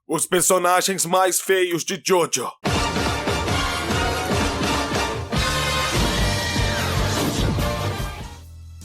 Os personagens mais feios de Jojo.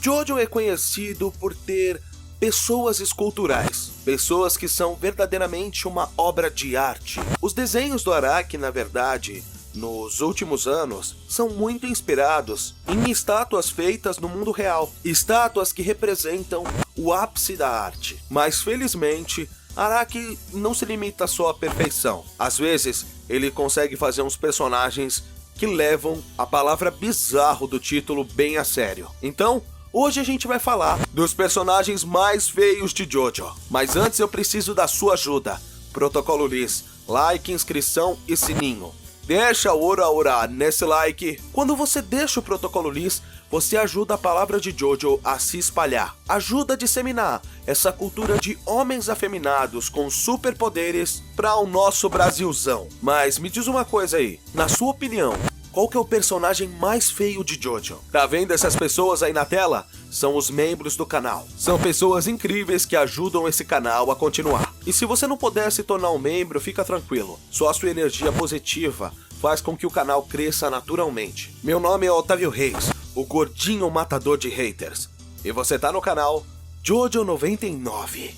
Jojo é conhecido por ter pessoas esculturais, pessoas que são verdadeiramente uma obra de arte. Os desenhos do Araki, na verdade, nos últimos anos, são muito inspirados em estátuas feitas no mundo real, estátuas que representam o ápice da arte. Mas felizmente, Araki não se limita só à perfeição. Às vezes, ele consegue fazer uns personagens que levam a palavra bizarro do título bem a sério. Então, hoje a gente vai falar dos personagens mais feios de Jojo. Mas antes eu preciso da sua ajuda. Protocolo Liz, like, inscrição e sininho. Deixa o ora nesse like. Quando você deixa o Protocolo Liz, você ajuda a palavra de Jojo a se espalhar. Ajuda a disseminar essa cultura de homens afeminados com superpoderes para o nosso Brasilzão. Mas me diz uma coisa aí, na sua opinião, qual que é o personagem mais feio de Jojo? Tá vendo essas pessoas aí na tela? São os membros do canal. São pessoas incríveis que ajudam esse canal a continuar. E se você não puder se tornar um membro, fica tranquilo. Só a sua energia positiva faz com que o canal cresça naturalmente. Meu nome é Otávio Reis, o gordinho matador de haters. E você tá no canal Jojo 99.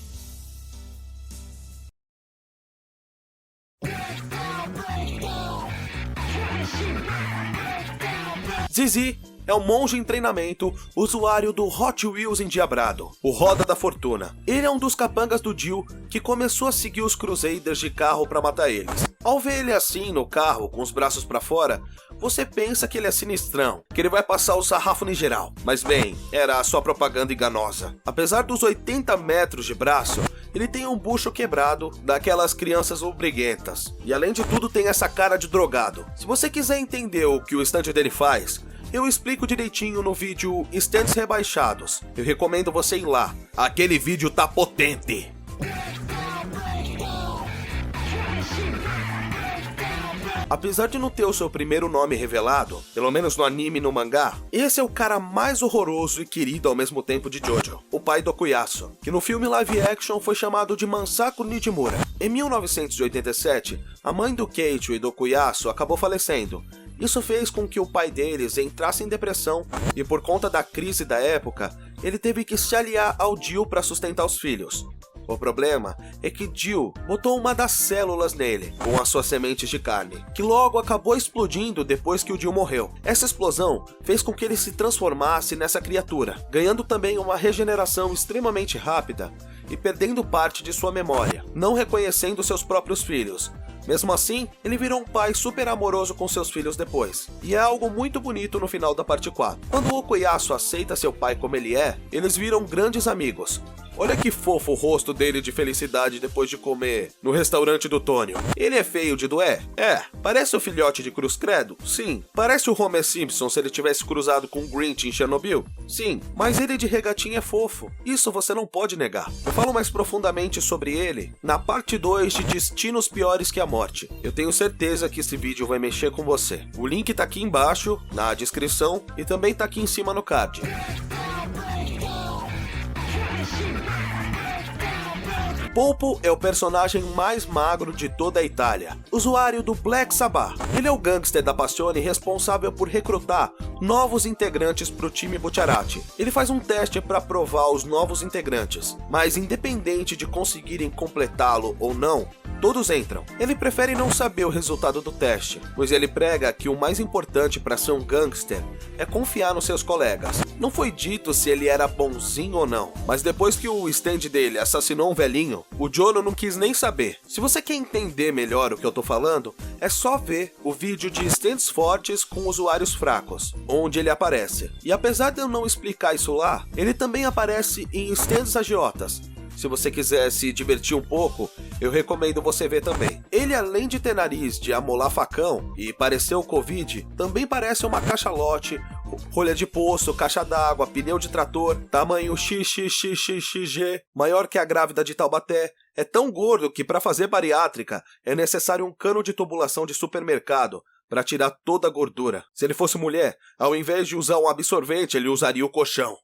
Zizi é um monge em treinamento, usuário do Hot Wheels endiabrado, o Roda da Fortuna. Ele é um dos capangas do Jill que começou a seguir os Crusaders de carro para matar eles. Ao ver ele assim no carro, com os braços para fora, você pensa que ele é sinistrão, que ele vai passar o sarrafo em geral. Mas bem, era só propaganda enganosa. Apesar dos 80 metros de braço, ele tem um bucho quebrado daquelas crianças obriguentas. E além de tudo tem essa cara de drogado. Se você quiser entender o que o stand dele faz, eu explico direitinho no vídeo Stands Rebaixados. Eu recomendo você ir lá. Aquele vídeo tá potente. Apesar de não ter o seu primeiro nome revelado, pelo menos no anime e no mangá, esse é o cara mais horroroso e querido ao mesmo tempo de Jojo, o pai do Okuyasu, que no filme live action foi chamado de Mansaku Nijimura. Em 1987, a mãe do Keiichi e do Okuyasu acabou falecendo. Isso fez com que o pai deles entrasse em depressão e, por conta da crise da época, ele teve que se aliar ao Jill para sustentar os filhos. O problema é que Jill botou uma das células nele, com as suas sementes de carne, que logo acabou explodindo depois que o Jill morreu. Essa explosão fez com que ele se transformasse nessa criatura, ganhando também uma regeneração extremamente rápida e perdendo parte de sua memória, não reconhecendo seus próprios filhos. Mesmo assim, ele virou um pai super amoroso com seus filhos depois. E é algo muito bonito no final da parte 4. Quando o Okuyasu aceita seu pai como ele é, eles viram grandes amigos. Olha que fofo o rosto dele de felicidade depois de comer no restaurante do Tônio. Ele é feio de doer? É. Parece o filhote de Cruz Credo? Sim. Parece o Homer Simpson se ele tivesse cruzado com o Grinch em Chernobyl? Sim. Mas ele de regatinha é fofo. Isso você não pode negar. Eu falo mais profundamente sobre ele na parte 2 de Destinos Piores que a Morte. Eu tenho certeza que esse vídeo vai mexer com você. O link tá aqui embaixo, na descrição, e também tá aqui em cima no card. Polpo é o personagem mais magro de toda a Itália, usuário do Black Sabbath. Ele é o gangster da Passione responsável por recrutar novos integrantes para o time Bucciarati. Ele faz um teste para provar os novos integrantes, mas independente de conseguirem completá-lo ou não, todos entram. Ele prefere não saber o resultado do teste, pois ele prega que o mais importante para ser um gangster é confiar nos seus colegas. Não foi dito se ele era bonzinho ou não, mas depois que o stand dele assassinou um velhinho, o Jono não quis nem saber. Se você quer entender melhor o que eu tô falando, é só ver o vídeo de stands fortes com usuários fracos, onde ele aparece. E apesar de eu não explicar isso lá, ele também aparece em stands agiotas. Se você quiser se divertir um pouco, eu recomendo você ver também. Ele, além de ter nariz de amolar facão e parecer o Covid, também parece uma cachalote, rolha de poço, caixa d'água, pneu de trator, tamanho XXXXG, maior que a grávida de Taubaté. É tão gordo que para fazer bariátrica é necessário um cano de tubulação de supermercado para tirar toda a gordura. Se ele fosse mulher, ao invés de usar um absorvente, ele usaria o colchão.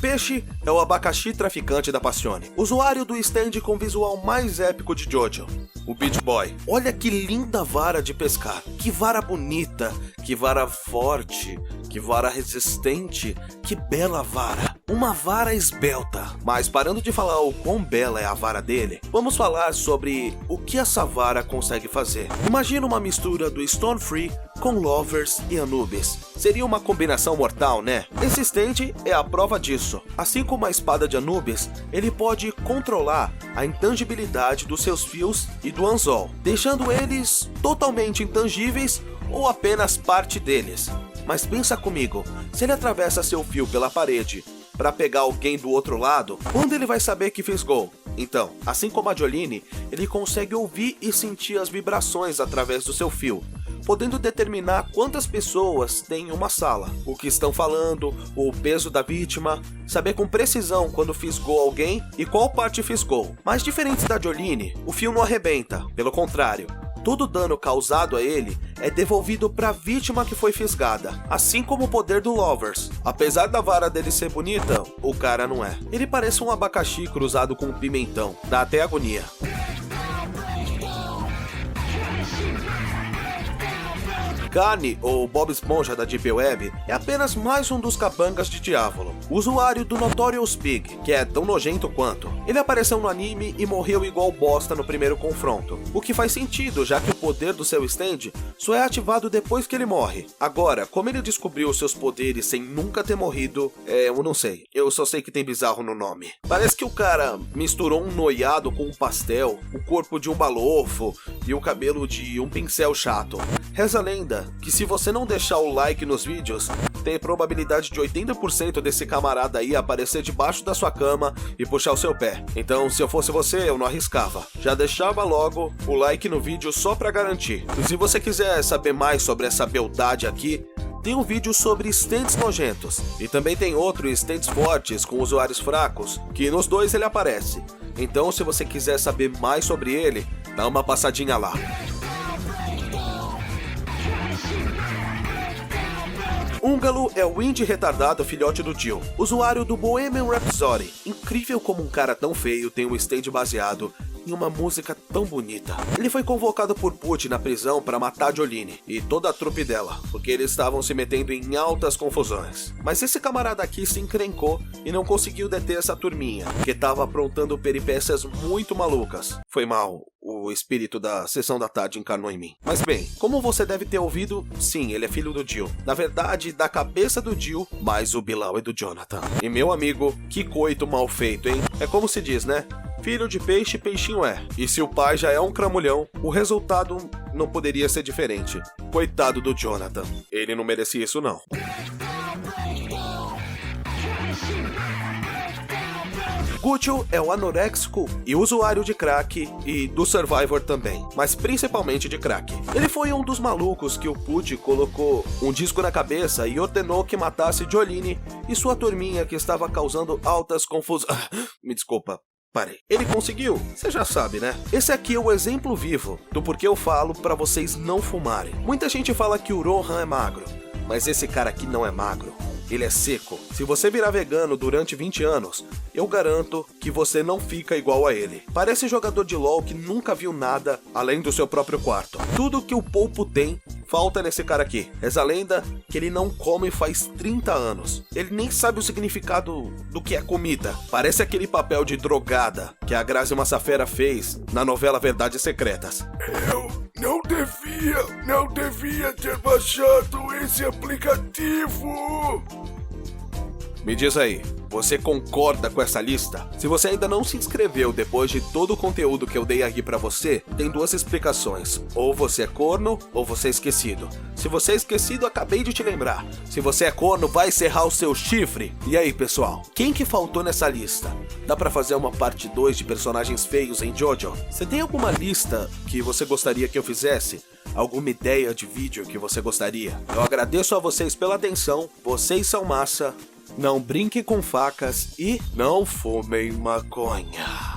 peixe é o abacaxi traficante da Passione, usuário do stand com visual mais épico de Jojo, o Beach Boy. Olha que linda vara de pescar, que vara bonita, que vara forte, que vara resistente, que bela vara. Uma vara esbelta. Mas parando de falar o quão bela é a vara dele, vamos falar sobre o que essa vara consegue fazer. Imagina uma mistura do Stone Free com Lovers e Anubis. Seria uma combinação mortal, né? Esse stand é a prova disso. Assim como a espada de Anubis, ele pode controlar a intangibilidade dos seus fios e do anzol, deixando eles totalmente intangíveis ou apenas parte deles. Mas pensa comigo, se ele atravessa seu fio pela parede para pegar alguém do outro lado, quando ele vai saber que fez gol? Então, assim como a Jolene, ele consegue ouvir e sentir as vibrações através do seu fio, podendo determinar quantas pessoas tem em uma sala, o que estão falando, o peso da vítima, saber com precisão quando fisgou alguém e qual parte fisgou. Mas diferente da Jolene, o fio não arrebenta, pelo contrário. Todo dano causado a ele é devolvido para a vítima que foi fisgada, assim como o poder do Lovers. Apesar da vara dele ser bonita, o cara não é. Ele parece um abacaxi cruzado com um pimentão, dá até agonia. Carne, ou Bob Esponja da Deep Web, é apenas mais um dos capangas de Diávolo, usuário do Notorious Pig, que é tão nojento quanto. Ele apareceu no anime e morreu igual bosta no primeiro confronto, o que faz sentido, já que o poder do seu stand só é ativado depois que ele morre. Agora, como ele descobriu seus poderes sem nunca ter morrido, eu não sei, eu só sei que tem bizarro no nome. Parece que o cara misturou um noiado com um pastel, o corpo de um balofo e o cabelo de um pincel chato. Reza a lenda que se você não deixar o like nos vídeos, tem probabilidade de 80% desse camarada aí aparecer debaixo da sua cama e puxar o seu pé. Então, se eu fosse você, eu não arriscava. Já deixava logo o like no vídeo só pra garantir. E se você quiser saber mais sobre essa beldade aqui, tem um vídeo sobre stands nojentos. E também tem outro stands fortes com usuários fracos, que nos dois ele aparece. Então, se você quiser saber mais sobre ele, dá uma passadinha lá. Húngalo é o indie retardado filhote do Jill, usuário do Bohemian Rhapsody. Incrível como um cara tão feio tem um stand baseado em uma música tão bonita. Ele foi convocado por Putin na prisão para matar Jolene e toda a trupe dela, porque eles estavam se metendo em altas confusões. Mas esse camarada aqui se encrencou e não conseguiu deter essa turminha, que tava aprontando peripécias muito malucas. Foi mal. O espírito da sessão da tarde encarnou em mim. Mas bem, como você deve ter ouvido, sim, ele é filho do Jill. Na verdade, da cabeça do Jill, mas o Bilal é do Jonathan. E meu amigo, que coito mal feito, hein? É como se diz, né? Filho de peixe, peixinho é. E se o pai já é um cramulhão, o resultado não poderia ser diferente. Coitado do Jonathan. Ele não merecia isso, não. Guccio é o anoréxico e usuário de crack e do Survivor também, mas principalmente de crack. Ele foi um dos malucos que o Pudgy colocou um disco na cabeça e ordenou que matasse Jolene e sua turminha que estava causando altas confusões. Me desculpa. Parei. Ele conseguiu, você já sabe, né? Esse aqui é o exemplo vivo do porquê eu falo pra vocês não fumarem. Muita gente fala que o Rohan é magro, mas esse cara aqui não é magro. Ele é seco. Se você virar vegano durante 20 anos, eu garanto que você não fica igual a ele. Parece jogador de LoL que nunca viu nada além do seu próprio quarto. Tudo que o Polpo tem, falta nesse cara aqui. Essa lenda que ele não come faz 30 anos. Ele nem sabe o significado do que é comida. Parece aquele papel de drogada que a Grazi Massafera fez na novela Verdades Secretas. Eu não devia ter baixado esse aplicativo. Me diz aí, você concorda com essa lista? Se você ainda não se inscreveu depois de todo o conteúdo que eu dei aqui pra você, tem duas explicações. Ou você é corno, ou você é esquecido. Se você é esquecido, acabei de te lembrar. Se você é corno, vai serrar o seu chifre. E aí, pessoal? Quem que faltou nessa lista? Dá pra fazer uma parte 2 de personagens feios em Jojo? Você tem alguma lista que você gostaria que eu fizesse? Alguma ideia de vídeo que você gostaria? Eu agradeço a vocês pela atenção. Vocês são massa. Não brinquem com facas e não fumem maconha.